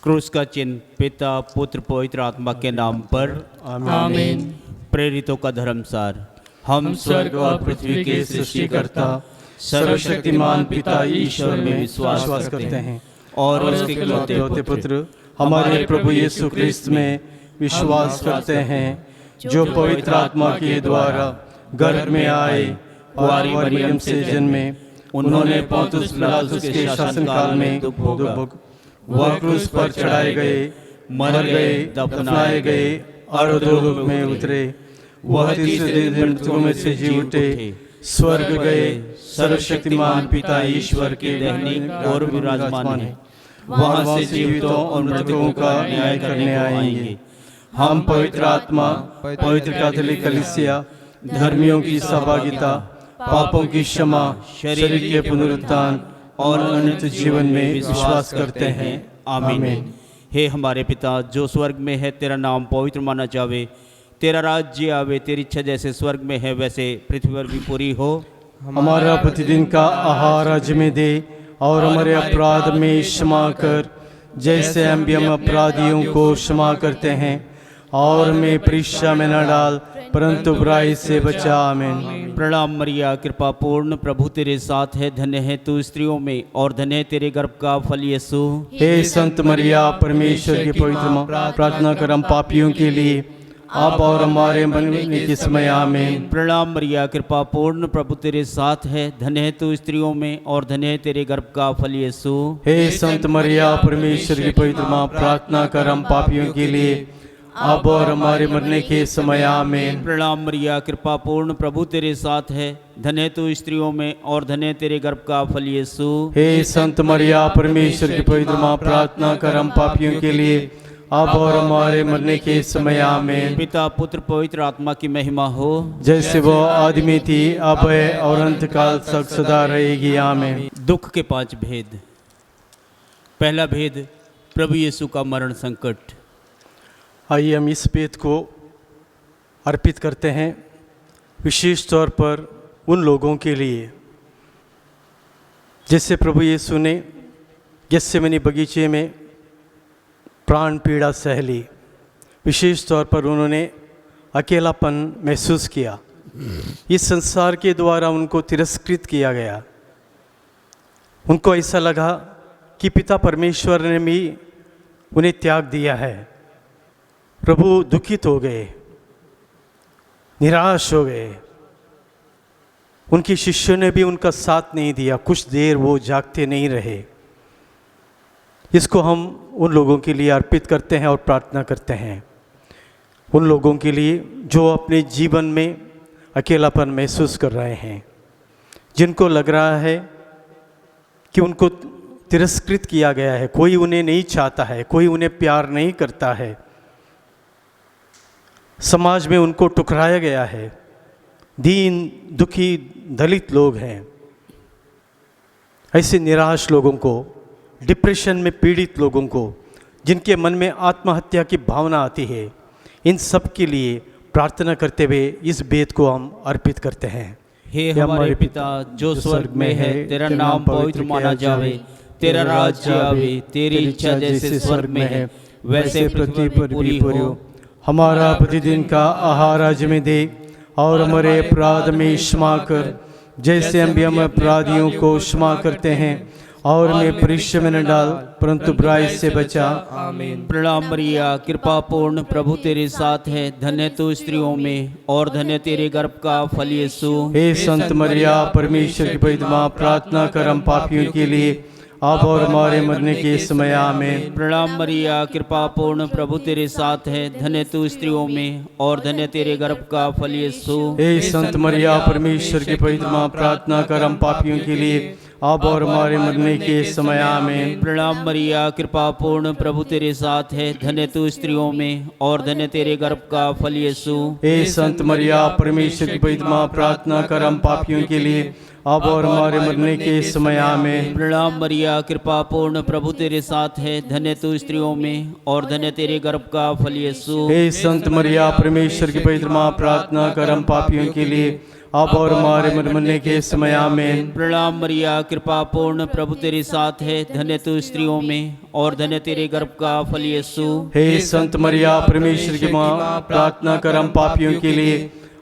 क्रूस का चिन्ह पिता पुत्र पवित्र आत्मा के नाम पर। आमीन। प्रेरितों का धर्मसार। हम स्वर्ग और पृथ्वी के सृष्टिकर्ता सर्वशक्तिमान पिता ईश्वर में विश्वास करते हैं और और उसके इकलौते पुत्र हमारे प्रभु यीशु ख्रिस्त में विश्वास करते हैं, जो पवित्र आत्मा के द्वारा गर्भ में आए, कुंवारी मरियम से जन्मे, उन्होंने पोंतुस पिलातुस के शासनकाल में दुख भोगा, वह क्रूस पर चढ़ाए गए, मर गए, दफनाए गए और अधोलोक में उतरे। वह तीसरे दिन मृतकों में से जी उठे, स्वर्ग गए, सर्वशक्तिमान पिता ईश्वर के दाहिने ओर विराजमान है। वहां से जीवितों और मृतकों का न्याय करने आएंगे। हम पवित्र आत्मा, पवित्र कैथोलिक कलीसिया, धर्मियों की सहभागिता, पापों की क्षमा, शरीर के पुनरुत्थान और अनंत जीवन में विश्वास करते हैं। आमीन। हे हमारे पिता जो स्वर्ग में है, तेरा नाम पवित्र माना जावे, तेरा राज्य आवे, तेरी इच्छा जैसे स्वर्ग में है वैसे पृथ्वी पर भी पूरी हो। हमारा प्रतिदिन का आहार आज में दे, और हमारे अपराध में क्षमा कर, जैसे हम भी हम अपराधियों को क्षमा करते हैं, और हमें परीक्षा में न डाल, परंतु बुराई से बचा। आमीन। प्रणाम मरिया, कृपा पूर्ण, प्रभु तेरे साथ है, धन्य है तू स्त्रियों में और धन्य है तेरे गर्भ का फल यीशु। हे संत मरिया, परमेश्वर की पवित्र माँ, प्रार्थना कर हम पापियों के लिए, आप और हमारे मरने के समय। आमीन। प्रणाम मरिया, कृपा पूर्ण, प्रभु तेरे साथ है, धन्य है तू स्त्रियों में और धन्य है तेरे गर्भ का फल यीशु। हे संत मरिया, परमेश्वर की पवित्र माँ, प्रार्थना कर हम पापियों के लिए, अब और हमारे मरने के समय। आमीन। प्रणाम मरिया, कृपा पूर्ण, प्रभु तेरे साथ है, धन्य है तू स्त्रियों में और धन्य है तेरे गर्भ का फल यीशु। हे संत मरिया, परमेश्वर की पवित्र माँ, प्रार्थना कर हम पापियों के लिए, अब और हमारे मरने के समय। आमीन। पिता पुत्र पवित्र आत्मा की महिमा हो, जैसे वो आदि में थी, अब है और अंत काल तक सदा रहेगी। आमीन। दुख के 5 भेद। पहला भेद, प्रभु यीशु का मरण संकट। आइए हम इस भेद को अर्पित करते हैं, विशेष तौर पर उन लोगों के लिए जैसे प्रभु यीशु ने गेत्सेमनी बगीचे में प्राण पीड़ा सह ली। विशेष तौर पर उन्होंने अकेलापन महसूस किया। इस संसार के द्वारा उनको तिरस्कृत किया गया। उनको ऐसा लगा कि पिता परमेश्वर ने भी उन्हें त्याग दिया है। प्रभु दुखित हो गए, निराश हो गए। उनके शिष्यों ने भी उनका साथ नहीं दिया। कुछ देर वो जागते नहीं रहे। इसको हम उन लोगों के लिए अर्पित करते हैं और प्रार्थना करते हैं, उन लोगों के लिए जो अपने जीवन में अकेलापन महसूस कर रहे हैं, जिनको लग रहा है कि उनको तिरस्कृत किया गया है, कोई उन्हें नहीं चाहता है, कोई उन्हें प्यार नहीं करता है, समाज में उनको ठुकराया गया है। दीन दुखी दलित लोग हैं। ऐसे निराश लोगों को, डिप्रेशन में पीड़ित लोगों को, जिनके मन में आत्महत्या की भावना आती है, इन सब के लिए प्रार्थना करते हुए इस भेद को हम अर्पित करते हैं। हे हमारे पिता जो स्वर्ग में है, तेरा नाम पवित्र माना जावे, तेरा राज्य आवे, तेरी इच्छा जैसे स्वर्ग में है वैसे पृथ्वी पर पूरी हो। हमारा प्रतिदिन का आहार आज में दे, और हमारे अपराध में क्षमा कर, जैसे हम भी हम अपराधियों को क्षमा करते हैं, और हमें परीक्षा में न डाल, परंतु बुराई से बचा। आमीन। प्रणाम मरिया, कृपा पूर्ण, प्रभु तेरे साथ है, धन्य तू स्त्रियों में और धन्य तेरे गर्भ का फल यीशु। हे संत मरिया, परमेश्वर की पवित्र माँ, प्रार्थना कर हम पापियों के लिए, अब और हमारे मरने के समय। आमीन। प्रणाम मरिया, कृपा पूर्ण, प्रभु तेरे साथ है, धन्य तू स्त्रियों में और धन्य तेरे गर्भ का फल यीशु। हे संत मरिया, परमेश्वर की पवित्र माँ, प्रार्थना कर हम पापियों के लिए, अब और हमारे मरने के समय। आमीन। प्रणाम मरिया, कृपा पूर्ण, प्रभु तेरे साथ है, धन्य तू स्त्रियों में और धन्य तेरे गर्भ का फल यीशु। हे संत मरिया, परमेश्वर की पवित्र माँ, प्रार्थना कर हम पापियों के लिए, अब और हमारे मरने के समय आमीन। प्रणाम मरिया, कृपा पूर्ण, प्रभु तेरे साथ है, धन्य तू स्त्रियों में और धन्य तेरे गर्भ का फल यीशु। हे संत मरिया, परमेश्वर की पवित्र माँ, प्रार्थना कर हम पापियों के लिए, अब और हमारे मरने के समय आमीन। प्रणाम मरिया, कृपा पूर्ण, प्रभु तेरे साथ है, धन्य तू स्त्रियों में और धन्य तेरे गर्भ का फल यीशु। हे संत मरिया, परमेश्वर की माँ, प्रार्थना कर हम पापियों के लिए,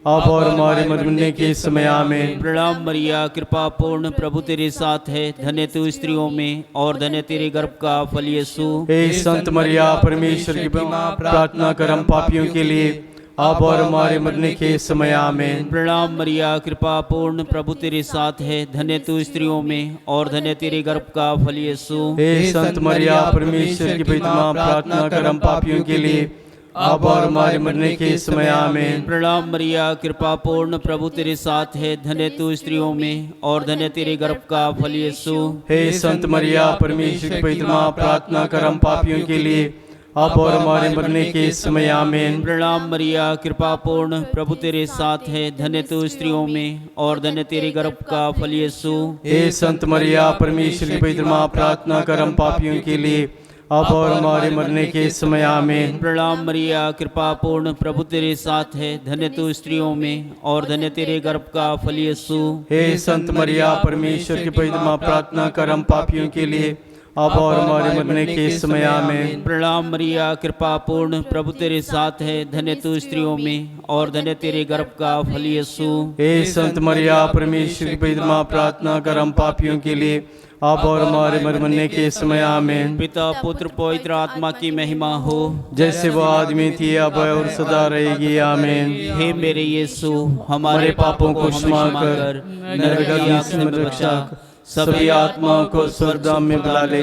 अब और हमारे मरने के समय आमीन। प्रणाम मरिया, कृपा पूर्ण, प्रभु तेरे साथ है, धन्य तू स्त्रियों में और धन्य तेरे गर्भ का फल यीशु। हे संत मरिया, परमेश्वर की माँ, प्रार्थना कर हम पापियों के लिए, अब और हमारे मरने के समय आमीन। प्रणाम मरिया, कृपा पूर्ण, प्रभु तेरे साथ है, धन्य तू स्त्रियों में और धन्य तेरे गर्भ का फल यीशु। हे संत मरिया, परमेश्वर की पवित्र माँ, प्रार्थना कर हम पापियों के लिए, अब और हमारे मरने के समय आमीन। प्रणाम मरिया, कृपा पूर्ण, प्रभु तेरे साथ है, धन्य तू स्त्रियों में और धन्य तेरे गर्भ का फल यीशु। हे संत मरिया, परमेश्वर की पवित्र माँ, प्रार्थना कर हम पापियों के लिए, अब और हमारे मरने के समय आमीन। प्रणाम मरिया, कृपा पूर्ण, प्रभु तेरे साथ है, धन्य तू स्त्रियों में और धन्य तेरे गर्भ का फल यीशु। हे संत मरिया, परमेश्वर की पवित्र माँ, प्रार्थना कर हम पापियों के लिए, अब और हमारे मरने के समय आमीन। प्रणाम मरिया, कृपा पूर्ण, प्रभु तेरे साथ है, धन्य तू स्त्रियों में और धन्य तेरे गर्भ का फल यीशु। हे संत मरिया, परमेश्वर की पवित्र माँ, प्रार्थना कर हम पापियों के लिए, अब और हमारे मरने के समय आमीन। प्रणाम मरिया, कृपा पूर्ण, प्रभु तेरे साथ है, धन्य तू स्त्रियों में और धन्य तेरे गर्भ का फल यीशु। हे संत मरिया, परमेश्वर की पवित्र माँ, प्रार्थना कर हम पापियों के लिए, अब और हमारे मरने के समय आमीन। पिता, पुत्र, पवित्र आत्मा की महिमा हो, जैसे वो आदमी थी, अब और सदा रहेगी आमीन। हे मेरे यीशु, हमारे पापों को क्षमा कर, नरक की आग से बचा, सभी आत्माओं को स्वर्गधाम में बुला ले,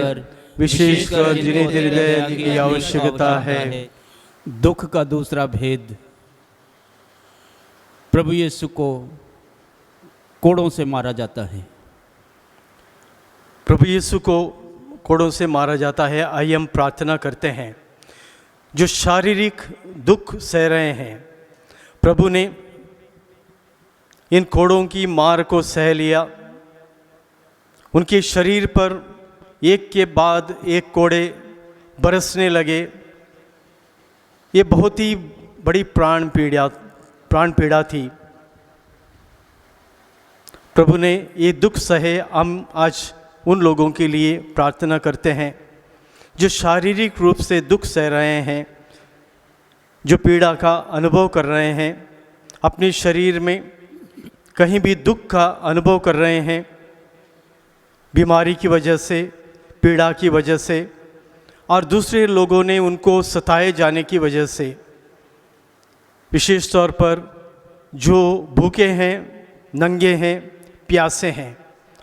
विशेषकर जिन्हें तेरी दया की आवश्यकता है। दुख का दूसरा भेद। प्रभु यीशु को कोड़ों से मारा जाता है। प्रभु यीशु को कोड़ों से मारा जाता है। आइए हम प्रार्थना करते हैं। जो शारीरिक दुख सह रहे हैं, प्रभु ने इन कोड़ों की मार को सह लिया। उनके शरीर पर एक के बाद एक कोड़े बरसने लगे। ये बहुत ही बड़ी प्राण पीड़ा थी। प्रभु ने ये दुख सहे। हम आज उन लोगों के लिए प्रार्थना करते हैं जो शारीरिक रूप से दुख सह रहे हैं, जो पीड़ा का अनुभव कर रहे हैं, अपने शरीर में कहीं भी दुख का अनुभव कर रहे हैं, बीमारी की वजह से, पीड़ा की वजह से, और दूसरे लोगों ने उनको सताए जाने की वजह से। विशेष तौर पर जो भूखे हैं, नंगे हैं, प्यासे हैं,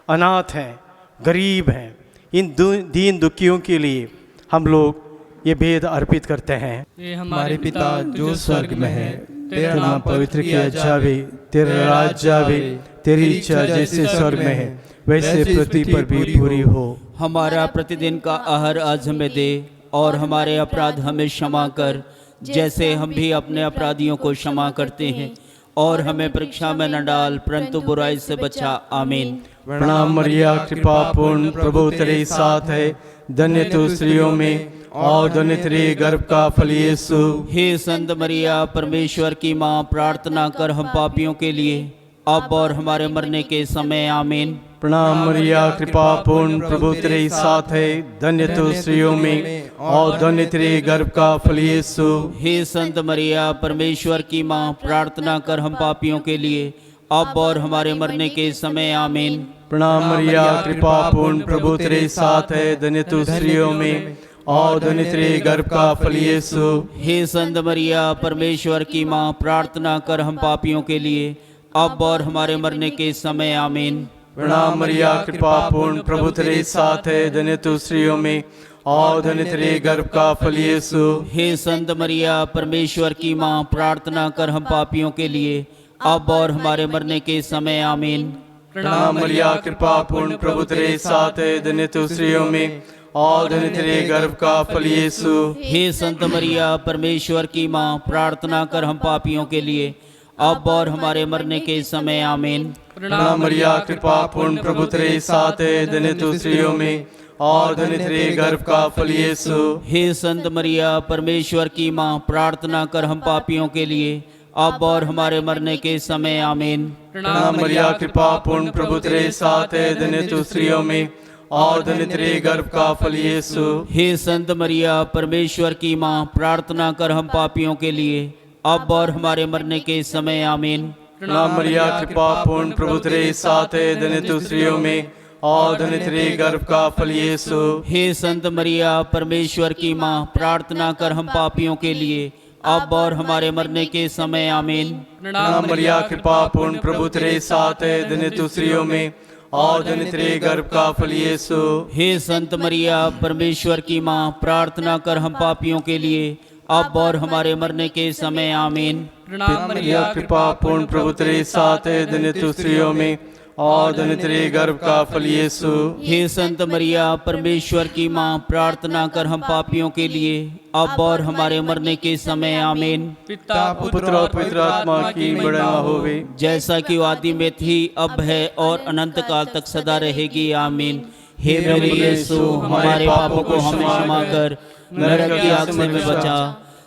अनाथ हैं, गरीब हैं, इन दीन दुखियों के लिए हम लोग ये भेद अर्पित करते हैं। ये हमारे पिता जो स्वर्ग में है, तेरा नाम पवित्र किया जावे, तेरा राज्य आवे, तेरी इच्छा जैसे स्वर्ग में है वैसे पृथ्वी पर भी पूरी हो। हमारा प्रतिदिन का आहार आज हमें दे, और हमारे अपराध हमें क्षमा कर, जैसे हम भी अपने अपराधियों को क्षमा करते हैं, और हमें परीक्षा में न डाल, परंतु बुराई से बचा। आमीन। प्रणाम मरिया, कृपा पूर्ण, प्रभु तेरे साथ है, धन्य तू स्त्रियों में और धन्य तेरे गर्भ का फल यीशु। हे संत मरिया, परमेश्वर की माँ, प्रार्थना कर हम पापियों के लिए, अब और हमारे मरने के समय। आमीन। प्रणाम मरिया, कृपा पूर्ण, प्रभु तेरे साथ है, धन्य तू स्त्रियों में और धन्य तेरे गर्भ का फल यीशु। हे संत मरिया, परमेश्वर की माँ, प्रार्थना कर हम पापियों के लिए, अब और हमारे मरने के समय। आमीन। प्रणाम मरिया, कृपा पूर्ण, प्रभु तेरे साथ है, धन्य तू स्त्रियों में और धन्य तेरे गर्भ का फल यीशु। हे संत मरिया, परमेश्वर की माँ, प्रार्थना कर हम पापियों के लिए, अब और हमारे मरने के समय। आमीन। प्रणाम मरिया, कृपा पूर्ण, प्रभु तेरे साथ है, धन्य तू स्त्रियों में और धन्य तेरे गर्भ का फल यीशु। हे संत मरिया, परमेश्वर की माँ, प्रार्थना कर हम पापियों के लिए, अब और हमारे मरने के समय। आमीन। प्रणाम मरिया, कृपा पूर्ण, प्रभु तेरे साथ है, धन्य तू स्त्रियों में और धन्य तेरे गर्भ का फल यीशु। हे संत मरिया, परमेश्वर की माँ, प्रार्थना कर हम पापियों के लिए, अब और हमारे मरने के समय आमीन। प्रणाम मरिया, कृपा पूर्ण, प्रभु तेरे साथ है, धन्य तू स्त्रियों में और धन्य तेरे गर्भ का फल यीशु। हे संत मरिया, परमेश्वर की माँ, प्रार्थना कर हम पापियों के लिए, अब और हमारे मरने के समय आमीन। प्रणाम मरिया, कृपा पूर्ण, प्रभु तेरे साथ है, धन्य तू स्त्रियों में और धन्य तेरे गर्भ का फल यीशु। हे संत मरिया, परमेश्वर की माँ, प्रार्थना कर हम पापियों के लिए, अब और हमारे मरने के समय आमीन। प्रणाम मरिया, कृपा पूर्ण, प्रभु तेरे साथ है, धन्य तू स्त्रियों में और धन्य तेरे गर्भ का फल यीशु। हे संत मरिया, परमेश्वर की माँ, प्रार्थना कर हम पापियों के लिए, अब और हमारे मरने के समय आमीन। प्रणाम मरिया, कृपा पूर्ण, प्रभु तेरे साथ है, धन्य तू स्त्रियों में और धन्य तेरे गर्भ का फल यीशु। हे संत मरिया, परमेश्वर की माँ, प्रार्थना कर हम पापियों के लिए, अब और हमारे मरने के समय आमीन। प्रणाम मरिया, कृपा पूर्ण, प्रभु तेरे साथ है, धन्य तू स्त्रियों में और धन्य तेरे गर्भ का फल यीशु। हे संत मरिया, परमेश्वर की माँ, प्रार्थना कर हम पापियों के लिए, अब और हमारे मरने के समय आमीन। पिता पुत्र और पवित्र आत्मा की बढ़ा होवे, जैसा कि आदि में थी, अब है और अनंत काल तक सदा रहेगी आमीन। हे मेरे यीशु, हमारे पापों को हमें क्षमा कर, नरक की आग से हमें बचा,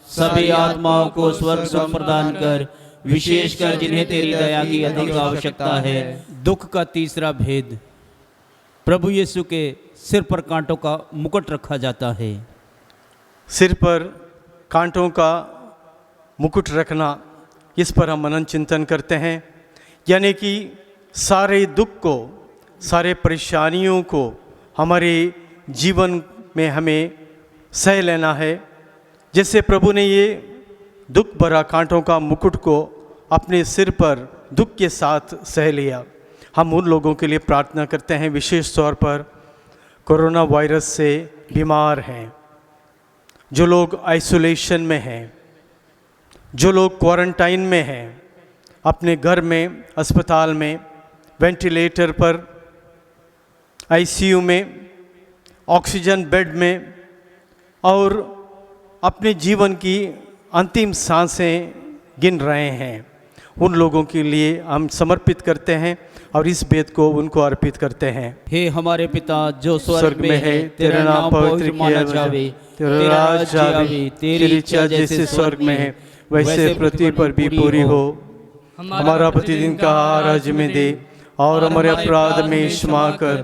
सभी आत्माओं को स्वर्ग सुख प्रदान कर, विशेषकर जिन्हें तेरी दया की अधिक आवश्यकता है। दुख का तीसरा भेद, प्रभु यीशु के सिर पर कांटों का मुकुट रखा जाता है। सिर पर कांटों का मुकुट रखना, इस पर हम मनन चिंतन करते हैं। यानी कि सारे दुख को, सारे परेशानियों को हमारे जीवन में हमें सह लेना है। जैसे प्रभु ने ये दुख भरा कांटों का मुकुट को अपने सिर पर दुख के साथ सह लिया। हम उन लोगों के लिए प्रार्थना करते हैं, विशेष तौर पर कोरोना वायरस से बीमार हैं, जो लोग आइसोलेशन में हैं, जो लोग क्वारंटाइन में हैं, अपने घर में, अस्पताल में, वेंटिलेटर पर, आईसीयू में, ऑक्सीजन बेड में और अपने जीवन की अंतिम सांसें गिन रहे हैं। उन लोगों के लिए हम समर्पित करते हैं और इस वेद को उनको अर्पित करते हैं। हे हमारे पिता जो स्वर्ग में है, तेरा नाम पवित्र माना जावे, तेरा राज आवे, तेरी इच्छा जैसे स्वर्ग में है वैसे पृथ्वी पर भी पूरी हो। हमारा प्रतिदिन का आहार आज हमें दे और हमारे अपराध में क्षमा कर,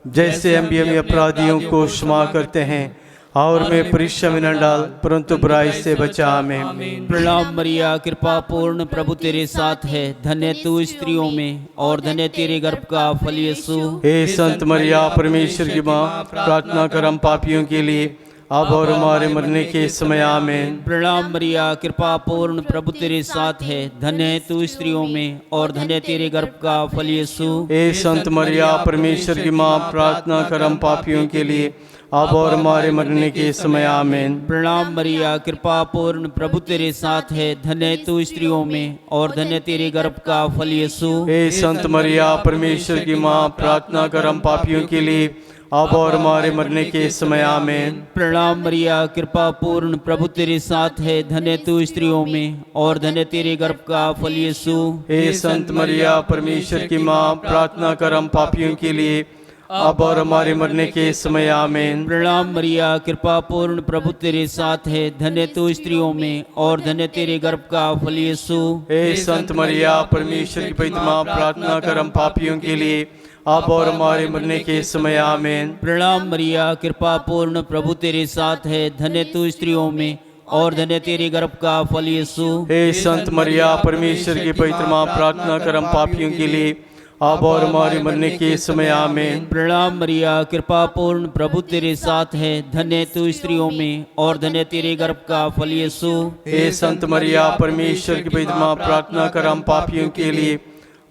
जैसे हम भी हमें अपराधियों को क्षमा करते हैं, और मैं परीक्षा में न डाल परंतु बुराई से बचा हमें। प्रणाम मरिया, कृपा पूर्ण, प्रभु तेरे साथ है, धन्य तू स्त्रियों में और धन्य तेरे गर्भ का फल यीशु। हे संत मरिया, परमेश्वर की माँ, प्रार्थना कर हम पापियों के लिए, अब और हमारे मरने के समय आमीन। प्रणाम मरिया, कृपा पूर्ण, प्रभु तेरे साथ है, धन्य तू स्त्रियों में और धन्य तेरे गर्भ का फल यीशु। हे संत मरिया, परमेश्वर की माँ, प्रार्थना कर हम पापियों के लिए, अब और हमारे मरने के समय आमीन। प्रणाम मरिया, कृपा पूर्ण, प्रभु तेरे साथ है, धन्य तू स्त्रियों में और धन्य तेरे गर्भ का फल यीशु। हे संत मरिया, परमेश्वर की माँ, प्रार्थना कर हम पापियों के लिए, अब और हमारे मरने के समय आमीन। प्रणाम मरिया, कृपा पूर्ण, प्रभु तेरे साथ है, धन्य तू स्त्रियों में और धन्य तेरे गर्भ का फल यीशु। हे संत मरिया, परमेश्वर की माँ, प्रार्थना कर हम पापियों के लिए, अब और हमारे मरने के समय आमीन। प्रणाम मरिया, कृपा पूर्ण, प्रभु तेरे साथ है, धन्य तू स्त्रियों में और धन्य तेरे गर्भ का फल यीशु। हे संत मरिया, परमेश्वर की पवित्र माँ, प्रार्थना कर हम पापियों के लिए, अब और हमारे मरने के समय आमीन। प्रणाम मरिया, कृपा पूर्ण, प्रभु तेरे साथ है, धन्य तू स्त्रियों में और धन्य तेरे गर्भ का फल यीशु। हे संत मरिया, परमेश्वर की पवित्र माँ, प्रार्थना कर हम पापियों के लिए, अब और हमारे मरने के समय आमीन। प्रणाम मरिया, कृपा पूर्ण, प्रभु तेरे साथ है, धन्य तू स्त्रियों में और धन्य तेरे गर्भ का फल यीशु। हे संत मरिया, परमेश्वर की पवित्र माँ, प्रार्थना कर हम पापियों के लिए,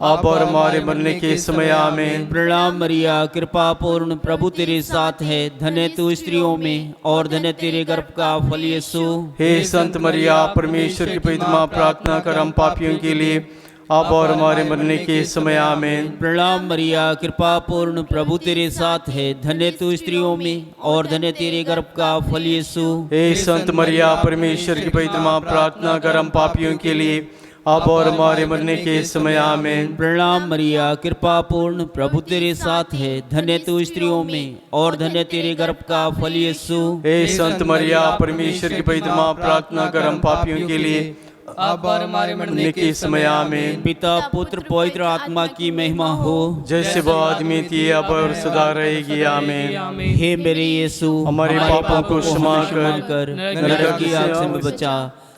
अब और हमारे मरने के समय आमीन। प्रणाम मरिया, कृपा पूर्ण, प्रभु तेरे साथ है, धन्य तू स्त्रियों में और धन्य तेरे गर्भ का फल यीशु। हे संत मरिया, परमेश्वर की पवित्र माँ, प्रार्थना कर हम पापियों के लिए, अब और हमारे मरने के समय आमीन। प्रणाम मरिया, कृपा पूर्ण, प्रभु तेरे साथ है, धन्य तू स्त्रियों में और धन्य तेरे गर्भ का फल यीशु। हे संत मरिया, परमेश्वर की पवित्र माँ, प्रार्थना कर हम पापियों के लिए, अब और हमारे मरने के समय आमीन। प्रणाम मरिया, कृपा पूर्ण, प्रभु तेरे साथ है, धन्य तू स्त्रियों में और धन्य तेरे गर्भ का फल यीशु। हे संत मरिया, परमेश्वर की पवित्र माँ, प्रार्थना कर हम पापियों के लिए अब और हमारे मरने के समय आमीन। पिता पुत्र पवित्र आत्मा की महिमा हो, जैसे वो आदमी थी अब और सदा रहेगी आमीन। हे मेरे यीशु, हमारे पापों को क्षमा कर नरक की आग से हमें बचा,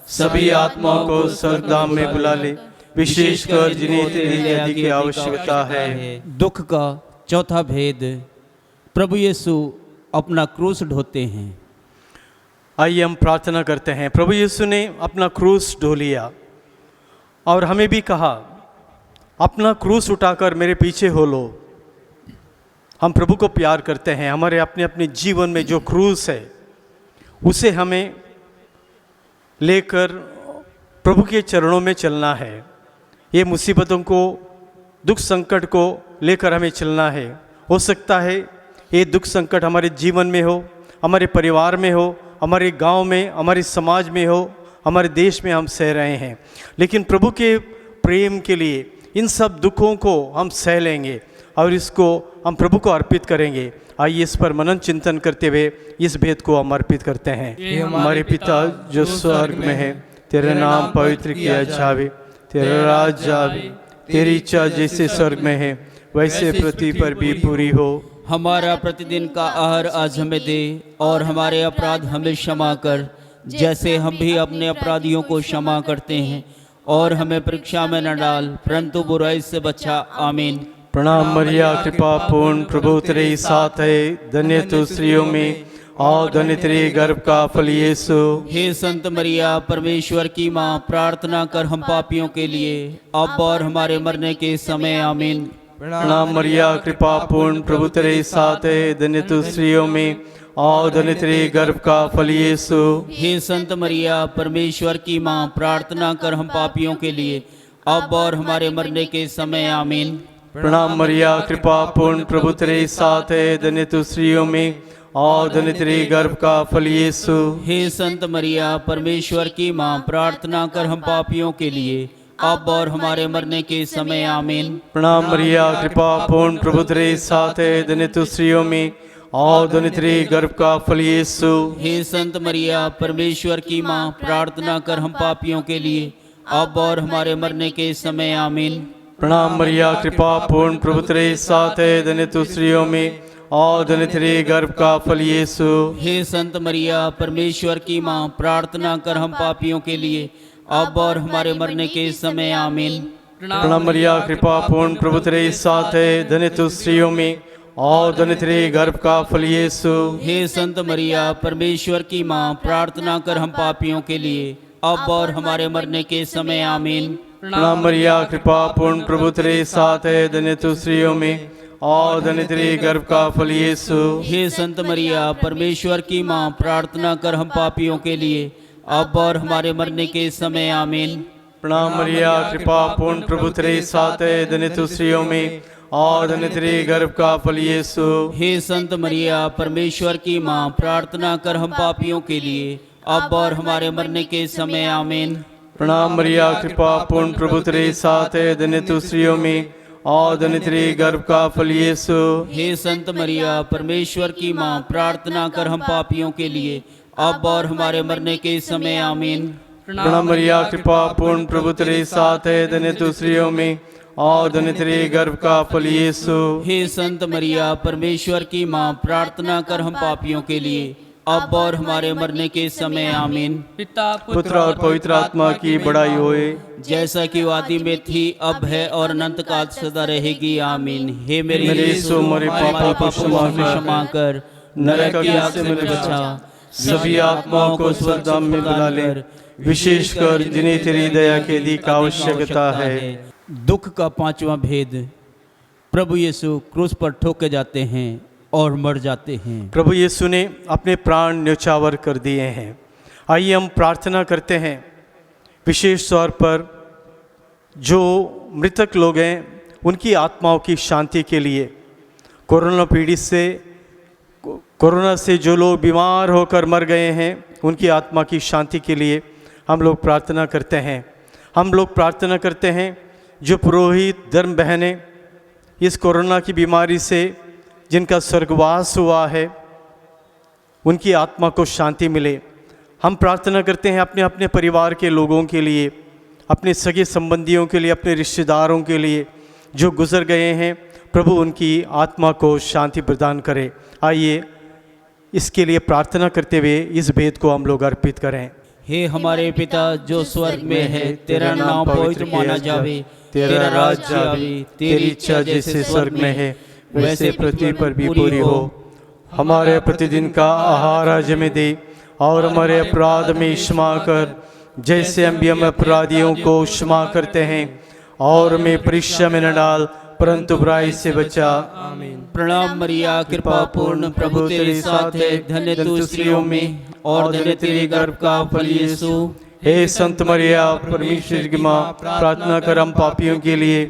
सभी आत्माओं को स्वर्गधाम में बुला ले, विशेषकर जिन्हें तेरी दया की आवश्यकता है। दुख का चौथा भेद, प्रभु यीशु अपना क्रूस ढोते हैं। आइए हम प्रार्थना करते हैं। प्रभु यीशु ने अपना क्रूस ढो लिया और हमें भी कहा, अपना क्रूस उठाकर मेरे पीछे हो लो। हम प्रभु को प्यार करते हैं, हमारे अपने अपने जीवन में जो क्रूस है उसे हमें लेकर प्रभु के चरणों में चलना है। ये मुसीबतों को, दुख संकट को लेकर हमें चलना है। हो सकता है ये दुख संकट हमारे जीवन में हो, हमारे परिवार में हो, हमारे गांव में, हमारे समाज में हो, हमारे देश में हम सह रहे हैं, लेकिन प्रभु के प्रेम के लिए इन सब दुखों को हम सह लेंगे और इसको हम प्रभु को अर्पित करेंगे। आइए इस पर मनन चिंतन करते हुए इस भेद को हम अर्पित करते हैं। हमारे पिता जो स्वर्ग में है, तेरा नाम पवित्र किया जावे, तेरा राज आवे, तेरी इच्छा जैसे स्वर्ग में है वैसे पृथ्वी पर भी पूरी हो। हमारा प्रतिदिन का आहार आज हमें दे और हमारे अपराध हमें क्षमा कर, जैसे हम भी अपने अपराधियों को क्षमा करते हैं, और हमें परीक्षा में न डाल परंतु बुराई से बचा। आमीन। प्रणाम मरिया, कृपा पूर्ण, प्रभु तेरे साथ है, धन्य तू स्त्रियों में और धन्य तेरे गर्भ का फल यीशु। हे संत मरिया, परमेश्वर की माँ, प्रार्थना कर हम पापियों के लिए अब और हमारे मरने के समय। आमीन। प्रणाम मरिया, कृपा पूर्ण, प्रभु तेरे साथ है, धन्य तू स्त्रियों में और धन्य तेरे गर्भ का फल यीशु। हे संत मरिया, परमेश्वर की माँ, प्रार्थना कर हम पापियों के लिए अब और हमारे मरने के समय। आमीन। प्रणाम मरिया, कृपा पूर्ण, प्रभु तेरे साथ है, धन्य तू स्त्रियों में और धन्य तेरे गर्भ का फल यीशु। हे संत मरिया, परमेश्वर की माँ, प्रार्थना कर हम पापियों के लिए अब और हमारे मरने के समय। आमीन। प्रणाम मरिया, कृपा पूर्ण, प्रभु तेरे साथ है, धन्य तू स्त्रियों में और धन्य तेरे गर्भ का फल यीशु। हे संत मरिया, परमेश्वर की माँ, प्रार्थना कर हम पापियों के लिए अब और हमारे मरने के समय। आमीन। प्रणाम मरिया, कृपा पूर्ण, प्रभु तेरे साथ है, धन्य तू स्त्रियों में और धन्य तेरे गर्भ का फल यीशु। हे संत मरिया, परमेश्वर की माँ, प्रार्थना कर हम पापियों के लिए अब और हमारे मरने के समय। आमीन। प्रणाम मरिया, कृपा पूर्ण, प्रभु तेरे साथ है, धन्य तू स्त्रियों में और धन्य तेरे गर्भ का फल यीशु। हे संत मरिया, परमेश्वर की माँ, प्रार्थना कर हम पापियों के लिए अब और हमारे मरने के समय। आमीन। प्रणाम मरिया, कृपा पूर्ण, प्रभु तेरे साथ है, धन्य तू स्त्रियों में और धन्य तेरे गर्भ का फल यीशु। हे संत मरिया, परमेश्वर की माँ, प्रार्थना कर हम पापियों के लिए अब और हमारे मरने के समय। आमीन। प्रणाम मरिया, कृपा पूर्ण, प्रभु तेरे साथ है, धन्य तू स्त्रियों में और धन्य तेरे गर्भ का फल यीशु। हे संत मरिया, परमेश्वर की माँ, प्रार्थना कर हम पापियों के लिए अब और हमारे मरने के समय। आमीन। प्रणाम मरिया, कृपा पूर्ण, प्रभु तेरे साथ है, धन्य तू स्त्रियों में और धन्य तेरे गर्भ का फल यीशु। हे संत मरिया, परमेश्वर की माँ, प्रार्थना कर हम पापियों के लिए अब और हमारे मरने के समय। आमीन। प्रणाम मरिया, कृपा पूर्ण, प्रभु तेरे साथ है, धन्य तू स्त्रियों में और धन्य तेरे गर्भ का फल यीशु। हे संत मरिया, परमेश्वर की माँ, प्रार्थना कर हम पापियों के लिए अब और हमारे मरने के समय। आमीन। पिता पुत्र और पवित्र आत्मा की बड़ाई होए, जैसा कि वादी में थी, अब है और अनंत काल सदा रहेगी। आमीन। हे मेरे यीशु, हमारे पापों को क्षमा कर, नरक की आग से मुझे बचा, सभी आत्माओं को स्वर्गधाम में बुला ले, विशेषकर जिन्हें तेरी दया के अधिक आवश्यकता है। दुख का पांचवा भेद, प्रभु यीशु क्रूस पर ठोके जाते हैं और मर जाते हैं। प्रभु यीशु ने अपने प्राण न्यौछावर कर दिए हैं। आइए हम प्रार्थना करते हैं, विशेष तौर पर जो मृतक लोग हैं उनकी आत्माओं की शांति के लिए, कोरोना से जो लोग बीमार होकर मर गए हैं उनकी आत्मा की शांति के लिए हम लोग प्रार्थना करते हैं। हम लोग प्रार्थना करते हैं जो पुरोहित धर्म बहनें इस कोरोना की बीमारी से जिनका स्वर्गवास हुआ है, उनकी आत्मा को शांति मिले। हम प्रार्थना करते हैं अपने अपने परिवार के लोगों के लिए, अपने सगे संबंधियों के लिए, अपने रिश्तेदारों के लिए जो गुजर गए हैं। प्रभु उनकी आत्मा को शांति प्रदान करे। आइए इसके लिए प्रार्थना करते हुए इस भेद को हम लोग अर्पित करें। हे हमारे पिता जो स्वर्ग में है, तेरा नाम पवित्र माना जावे, तेरा राज्य आवे, तेरी इच्छा जैसे स्वर्ग में है वैसे पृथ्वी पर भी पूरी हो। हमारे प्रतिदिन का आहार आज हमें दे, और हमारे अपराध में क्षमा कर जैसे हम भी हम अपराधियों को क्षमा करते हैं, और हमें परीक्षा में न डाल परंतु बुराई से बचा। आमीन। प्रणाम मरिया, कृपा पूर्ण, प्रभु तेरे साथ है, धन्य तू स्त्रियों में और धन्य तेरे गर्भ का फल यीशु। हे संत मरिया परमेश्वर की माँ, प्रार्थना कर हम पापियों के लिए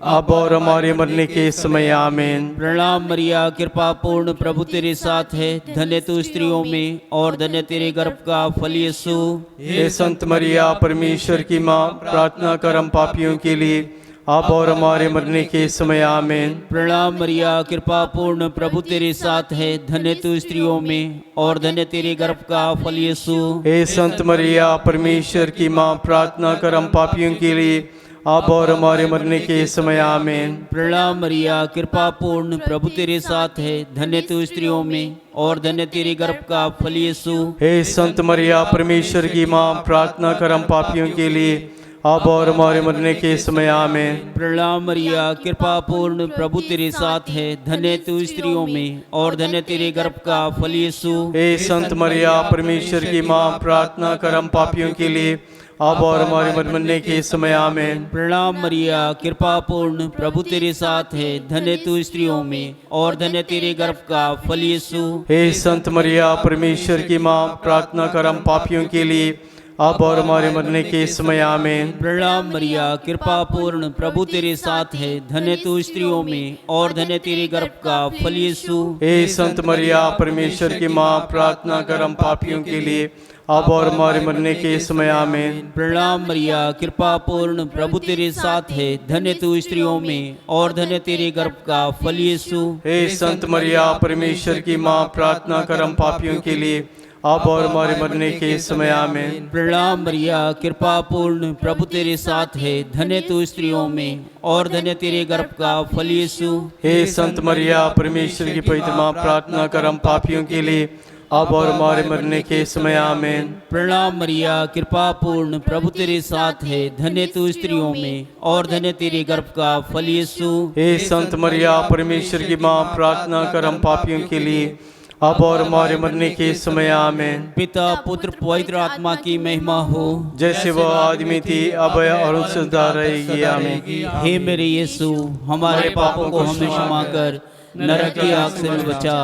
अब और हमारे मरने के समय। आमीन। प्रणाम मरिया, कृपा पूर्ण, प्रभु तेरे साथ है, धन्य तू स्त्रियों में और धन्य तेरे गर्भ का फल यीशु। हे संत मरिया परमेश्वर की माँ, प्रार्थना कर हम पापियों के लिए अब और हमारे मरने के समय। आमीन। प्रणाम मरिया, कृपा पूर्ण, प्रभु तेरे साथ है, धन्य तू स्त्रियों में और धन्य तेरे गर्भ का फल यीशु। हे संत मरिया परमेश्वर की माँ, प्रार्थना कर हम पापियों के लिए अब और हमारे मरने के समय। आमीन। प्रणाम मरिया, कृपा पूर्ण, प्रभु तेरे साथ है, धन्य तू स्त्रियों में और धन्य तेरे गर्भ का फल यीशु। हे संत मरिया परमेश्वर की माँ, प्रार्थना कर हम पापियों के लिए अब और हमारे मरने के समय। आमीन। प्रणाम मरिया, कृपा पूर्ण, प्रभु तेरे साथ है, धन्य तू स्त्रियों में और धन्य तेरे गर्भ का फल यीशु। हे संत मरिया परमेश्वर की माँ, प्रार्थना कर हम पापियों के लिए अब और हमारे मरने के समय। आमीन। प्रणाम मरिया, कृपा पूर्ण, प्रभु तेरे साथ है, धन्य तू स्त्रियों में और धन्य तेरे गर्भ का फल यीशु। हे संत मरिया परमेश्वर की माँ, प्रार्थना कर हम पापियों के लिए अब और हमारे मरने के समय। आमीन। प्रणाम मरिया, कृपा पूर्ण, प्रभु तेरे साथ है, धन्य तू स्त्रियों में और धन्य तेरे गर्भ का फल यीशु। हे संत मरिया परमेश्वर की माँ, प्रार्थना कर हम पापियों के लिए अब और हमारे मरने के समय। आमीन। प्रणाम मरिया, कृपा पूर्ण, प्रभु तेरे साथ है, धन्य तू स्त्रियों में और धन्य तेरे गर्भ का फल यीशु। हे संत मरिया परमेश्वर की माँ, प्रार्थना कर हम पापियों के लिए अब और हमारे मरने के समय। आमीन। प्रणाम मरिया, कृपा पूर्ण, प्रभु तेरे साथ है, धन्य तू स्त्रियों में और धन्य तेरे गर्भ का फल यीशु। हे संत मरिया परमेश्वर की पवित्र माँ, प्रार्थना कर हम पापियों के लिए अब और हमारे मरने के समय। आमीन। प्रणाम मरिया, कृपा पूर्ण, प्रभु तेरे साथ है, धन्य तू स्त्रियों में और धन्य तेरे गर्भ का फल यीशु। हे संत मरिया परमेश्वर की माँ, प्रार्थना कर हम पापियों के लिए अब और हमारे मरने के समय। आमीन। पिता पुत्र पवित्र आत्मा की महिमा हो, जैसे वह आदमी थी अब और सदा रहेगी। आमीन। हे मेरे यीशु, हमारे पापों को हमें क्षमा कर, नरक की आग से बचा,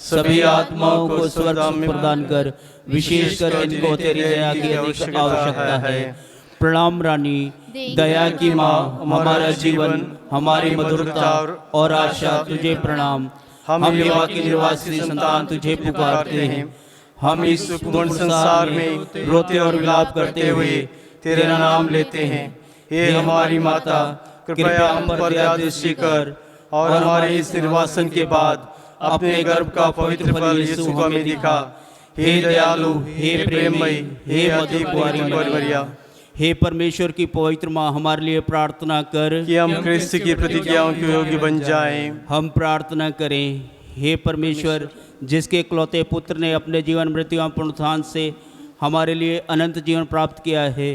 सभी आत्माओं को स्वर्ग प्रदान कर, विशेषकर इनको तेरी दया की अधिक आवश्यकता है। प्रणाम रानी, दया की माँ, हमारा जीवन, हमारी मधुरता और आशा तुझे प्रणाम। हम विवाह के निवासी संतान तुझे पुकारते हैं। हम इस पूर्ण संसार में रोते और विलाप करते हुए तेरा नाम लेते हैं। हे हमारी माता, कृपया हम पर दया दृष्टि कर और हमारे इस निर्वासन के बाद अपने गर्भ का पवित्र फल यीशु को हमें दिखा। हे दयालु, हे प्रेममयी, हे अति कुंवारी मरिया, हे परमेश्वर की पवित्र माँ, हमारे लिए प्रार्थना कर कि हम क्रिस्त की प्रतिज्ञाओं के योग्य बन जाएं। हम प्रार्थना करें। हे परमेश्वर, जिसके इकलौते पुत्र ने अपने जीवन मृत्यु और पुनरुत्थान से हमारे लिए अनंत जीवन प्राप्त किया है,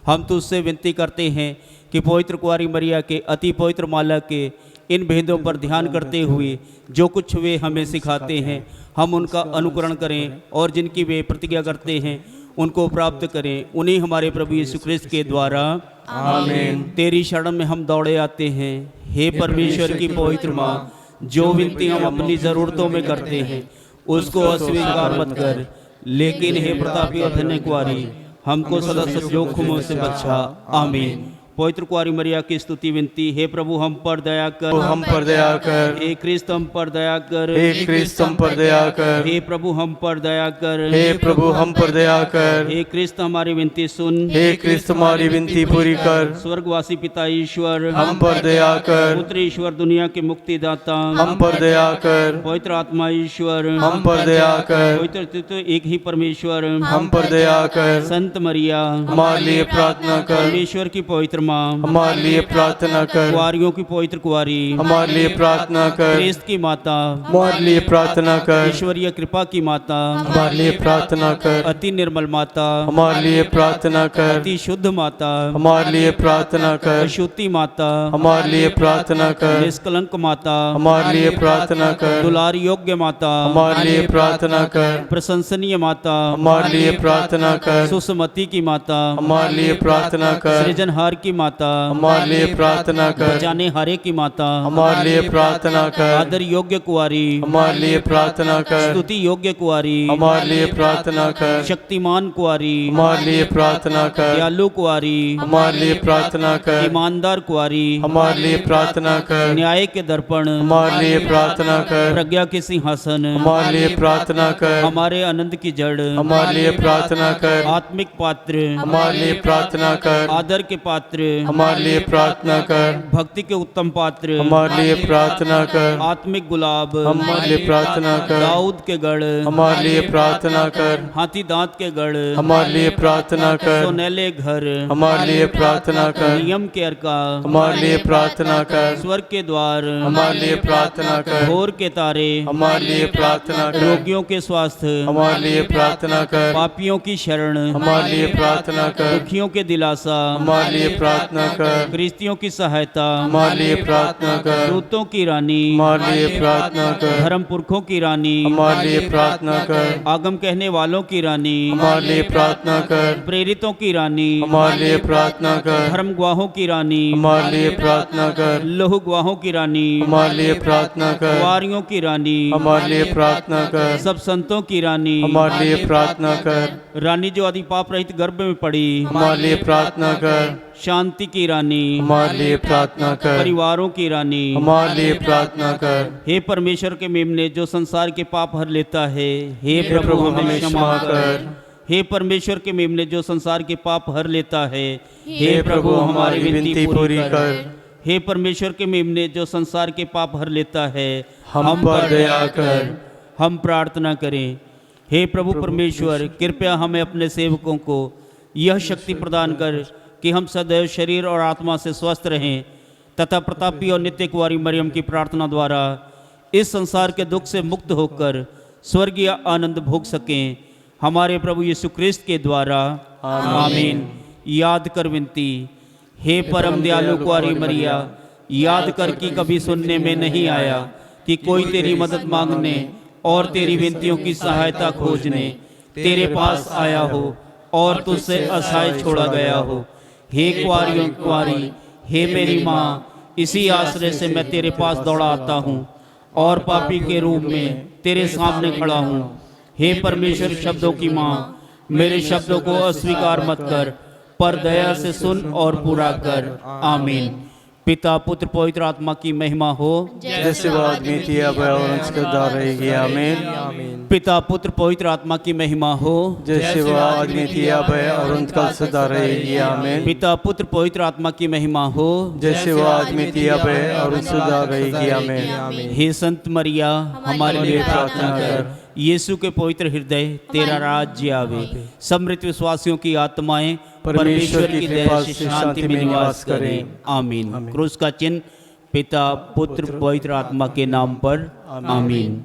हम तुझसे विनती करते हैं कि पवित्र कुंवारी मरिया के अति पवित्र माला के इन भेदों पर ध्यान करते हुए जो कुछ वे हमें सिखाते हैं, हम उनका अनुकरण करें और जिनकी वे प्रतिज्ञा करते हैं उनको प्राप्त करें। उन्हीं हमारे प्रभु यीशु क्रिस्त के द्वारा आमीन। तेरी शरण में हम दौड़े आते हैं। हे परमेश्वर की पवित्र माँ, जो विनती हम अपनी ज़रूरतों में करते हैं उसको अस्वीकार मत कर, लेकिन हे प्रतापी और धन्य कुंवारी, हमको सदा सब जोखिमों से बचा। आमीन। पवित्र कुंवारी मरिया की स्तुति विनती। हे प्रभु हम पर दया कर, हम पर दया कर। हे क्रिस्त हम पर दया कर, हे क्रिस्त हम पर दया कर। हे प्रभु हम पर दया कर, हे प्रभु हम पर दया कर। हे क्रिस्त हमारी विनती सुन, हे क्रिस्त हमारी विनती पूरी कर। स्वर्गवासी पिता ईश्वर हम पर दया कर। पुत्र ईश्वर दुनिया के मुक्तिदाता हम पर दया कर। पवित्र आत्मा ईश्वर हम पर दया कर। पवित्र तत्व एक ही परमेश्वर हम पर दया कर। संत मरिया हमारे लिए प्रार्थना कर। परमेश्वर की पवित्र माँ हमारे लिए प्रार्थना कर। कुंवारियों की पवित्र कुंवारी हमारे लिए प्रार्थना कर। क्रिस्त की माता हमारे लिए प्रार्थना कर। ईश्वरीय कृपा की माता हमारे लिए प्रार्थना कर। अति निर्मल माता हमारे लिए प्रार्थना कर। अति शुद्ध माता हमारे लिए प्रार्थना कर। अशुद्धि माता हमारे लिए प्रार्थना कर। निष्कलंक माता हमारे लिए प्रार्थना कर। दुलार योग्य माता हमारे लिए प्रार्थना कर। प्रशंसनीय माता हमारे लिए प्रार्थना कर। सुसमति की माता हमारे लिए प्रार्थना कर। सृजनहार की माता हमारे लिए प्रार्थना कर। जाने हारे की माता हमारे लिए प्रार्थना कर। आदर योग्य कुंवारी हमारे लिए प्रार्थना कर। स्तुति योग्य कुंवारी हमारे लिए प्रार्थना कर। शक्तिमान कुंवारी हमारे लिए प्रार्थना कर। दयालु कुंवारी हमारे लिए प्रार्थना कर। ईमानदार कुंवारी हमारे लिए प्रार्थना कर। न्याय के दर्पण हमारे लिए प्रार्थना कर। प्रज्ञा के सिंहासन हमारे लिए प्रार्थना कर। हमारे आनंद की जड़ हमारे लिए प्रार्थना कर। आत्मिक पात्र हमारे लिए प्रार्थना कर। आदर के पात्र हमारे लिए प्रार्थना कर। भक्ति के उत्तम पात्र हमारे लिए प्रार्थना कर। आत्मिक गुलाब हमारे लिए प्रार्थना कर। दाऊद के गढ़ हमारे लिए प्रार्थना कर। हाथी दांत के गढ़ हमारे लिए प्रार्थना कर। सोनेले घर हमारे लिए प्रार्थना कर। नियम के अर्का हमारे लिए प्रार्थना कर। स्वर्ग के द्वार हमारे लिए प्रार्थना कर। भोर के तारे हमारे लिए प्रार्थना कर। रोगियों के स्वास्थ्य हमारे लिए प्रार्थना कर। पापियों की शरण हमारे लिए प्रार्थना कर। दुखियों के दिलासा हमारे लिए प्रार्थना कर। गृहस्थियों की सहायता हमारे लिए प्रार्थना कर। दूतों की रानी हमारे लिए प्रार्थना कर। धर्म पुरखों की रानी हमारे लिए प्रार्थना कर। आगम कहने वालों की रानी हमारे लिए प्रार्थना कर। प्रेरितों की रानी हमारे लिए प्रार्थना कर। धर्म गवाहों की रानी हमारे लिए प्रार्थना कर। लहू गवाहों की रानी हमारे लिए प्रार्थना कर। कुंवारियों की रानी हमारे लिए प्रार्थना कर। सब संतों की रानी हमारे लिए प्रार्थना कर। रानी जो आदि पाप रहित गर्भ में पड़ी हमारे लिए प्रार्थना कर। शांति की रानी हमारे लिए प्रार्थना कर। परिवारों की रानी हमारे लिए प्रार्थना कर। हे परमेश्वर के मेमने जो संसार के पाप हर लेता है, हे प्रभु हमें क्षमा कर। हे परमेश्वर के मेमने जो संसार के पाप हर लेता है, हे प्रभु हमारी विनती पूरी कर। हे परमेश्वर के मेमने जो संसार के पाप हर लेता है, हम पर दया कर। हम प्रार्थना करें। हे प्रभु परमेश्वर कृपया हमें अपने सेवकों को यह शक्ति प्रदान कर कि हम सदैव शरीर और आत्मा से स्वस्थ रहें तथा प्रतापी और नित्य कुंवारी मरियम की प्रार्थना द्वारा इस संसार के दुख से मुक्त होकर स्वर्गीय आनंद भोग सकें। हमारे प्रभु यीशु क्रिस्त के द्वारा आमीन। याद कर विनती। हे परम दयालु कुंवारी मरिया, याद कर कि कभी सुनने में नहीं आया कि कोई तेरी मदद मांगने और तेरी विनतियों की सहायता खोजने तेरे पास आया हो और तुझसे असहाय छोड़ा गया हो। हे कुंवारियों कुंवारी, हे मेरी माँ, इसी आश्रय से मैं तेरे पास दौड़ा आता हूँ और पापी के रूप में तेरे सामने खड़ा हूँ। हे परमेश्वर शब्दों की माँ, मेरे शब्दों को अस्वीकार मत कर, पर दया से सुन और पूरा कर। आमीन। पिता पुत्र पवित्र आत्मा की महिमा हो, जैसे वो आदमी थी अब और उसका रहेगी। आमीन। पिता पुत्र पवित्र आत्मा की महिमा हो, जैसे वो आदमी थी अब और उनका सदा रहेगी। आमीन। पिता पुत्र पवित्र आत्मा की महिमा हो, जैसे वो आदमी थी अब और सदा रहेगी। आमीन। हे संत मरिया हमारे लिए प्रार्थना कर। यीशु के पवित्र हृदय तेरा राज्य आवे। समृत विश्वासियों की आत्माएं परमेश्वर की दया से शांति में निवास करें। आमीन। क्रूस का चिन्ह पिता पुत्र पवित्र आत्मा के नाम पर। आमीन।